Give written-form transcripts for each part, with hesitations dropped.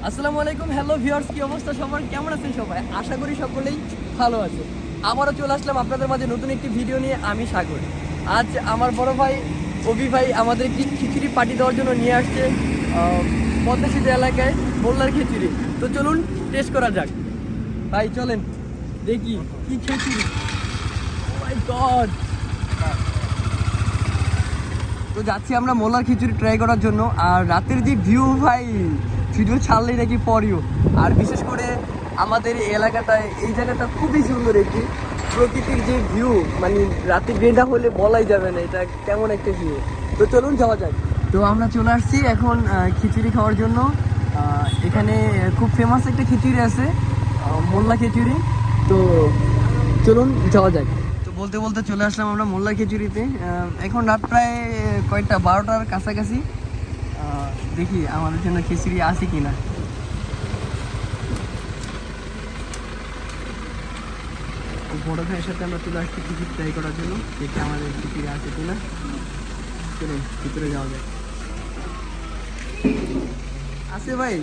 আসসালামু আলাইকুম, hello viewers, কি অবস্থা সবার? কেমন আছেন সবাই? আশা করি সকলেই ভালো আছে। আবারও চলে আসলাম আপনাদের মাঝে নতুন একটি ভিডিও নিয়ে। আমি সাগর। আজ আমার বড় ভাই অভি ভাই আমাদের একটি খিচুড়ি পার্টি দেওয়ার জন্য নিয়ে আসছে পদ্মা সেতু এলাকায় মোল্লার খিচুড়ি। তো চলুন টেস্ট করা যাক। ভাই চলেন দেখি কি খিচুড়ি। ও মাই গড! তো যাচ্ছি আমরা মোল্লার খিচুড়ি ট্রাই করার জন্য। আর রাতের যে ভিউ ভাই, ভিডিও ছাড়লেই নাকি ফর ইউ। আর বিশেষ করে আমাদের এই এলাকাটায় এই জায়গাটা খুবই সুন্দর একটি প্রকৃতির যে ভিউ, মানে রাতে বেটা হলে বলাই যাবে না এটা কেমন একটা ভিউ। তো চলুন যাওয়া যাক। তো আমরা চলে আসছি এখন খিচুড়ি খাওয়ার জন্য। এখানে খুব ফেমাস একটা খিচুড়ি আছে, মোল্লা খিচুড়ি। তো চলুন যাওয়া যাক। তো বলতে বলতে চলে আসলাম আমরা মোল্লা খিচুড়িতে। এখন রাত প্রায় কয়টা 12টার কাছাকাছি। দেখি আমাদের জন্য খিচুড়ি আছে কিনা। বড় ভাইয়ের সাথে আমরা চলে আসছি খিচুড়ি ট্রাই করার জন্য, দেখি আমাদের খিচুড়ি আছে কিনা। চলুন ভিতরে যাওয়া যায়। আছে ভাই?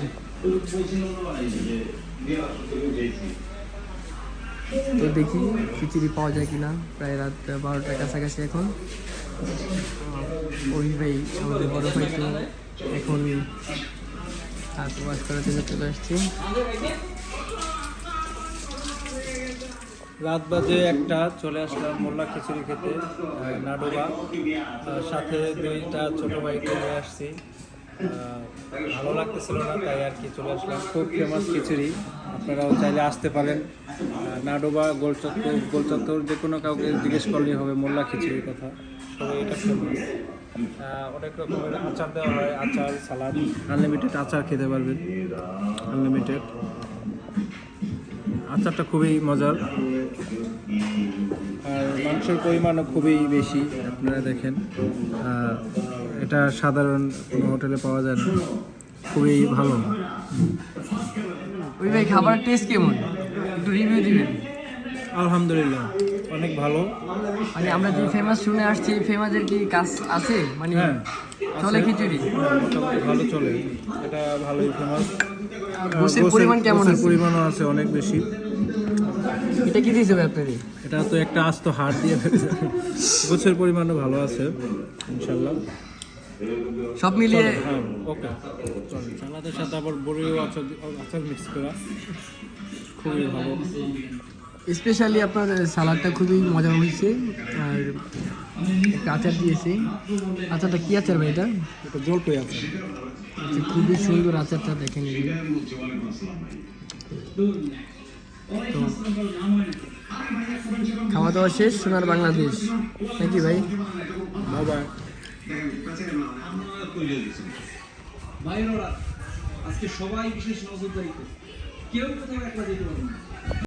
তো দেখি খিচুড়ি পাওয়া যায় কিনা। প্রায় রাত 12টার কাছাকাছি এখন। ওই ভাই আমাদের বড় ভাই তো এখন হাত ওয়াশ করার জন্য চলে আসছি। রাত বাজে 1টা, চলে আসলাম মোল্লা খিচুড়ি খেতে নাডুবা। সাথে 2টা ছোট ভাইকে নিয়ে আসছি। ভালো লাগতেছিল না, তাই আর কি চলে আসলাম। খুব ফেমাস খিচুড়ি, আপনারাও চাইলে আসতে পারেন। নাডুবা, গোলচত্বর যে কোনো কাউকে জিজ্ঞেস করলেই হবে মোল্লা খিচুড়ির কথা, সবাই এটা ফেমাস। অনেক রকমের আচার দেওয়া হয়, আচার, সালাদ, আনলিমিটেড আচার খেতে পারবেন। আনলিমিটেড আচারটা খুবই মজার, আর মাংসের পরিমাণও খুবই বেশি। আপনারা দেখেন, এটা সাধারণ কোনো হোটেলে পাওয়া যায় না, খুবই ভালো। ওই ভাই খাবারের টেস্ট কেমন, একটু রিভিউ দিবেন? আলহামদুলিল্লাহ, অনেক ভালো। মানে আমরা যে ফেমাস শুনে আসছি, ফেমাসের কি কাজ আছে? মানে হ্যাঁ, চলে খিচুড়ি? মোটামুটি ভালো চলে, এটা ভালোই ফেমাস। গোসের পরিমাণ কেমন আছে? পরিমাণও আছে অনেক বেশি। এটা কি দিয়েছে ভাই আপনাদের? এটা তো একটা আস্ত হাড় দিয়ে ফেলেছে। গোছের পরিমাণও ভালো আছে ইনশাল্লাহ। সব মিলিয়ে হ্যাঁ, ওকে। সালাদের সাথে আবার বড়িও আচার মিক্স করা, খুবই ভালো। স্পেশালি আপনার সালাডটা খুবই মজা হয়েছে। আর একটা আচার দিয়েছে। আচারটা কি আচার ভাই এটা? এটা জলপাই আচার। আচ্ছা, খুবই সুন্দর আচারটা, দেখেন। তো খাওয়া দাওয়া শেষ, সোনার বাংলাদেশ নাকি ভাই? আজকে সবাই বিশেষ নজরদারিতে, কেউ কোথাও একলা যেতে পারবে না।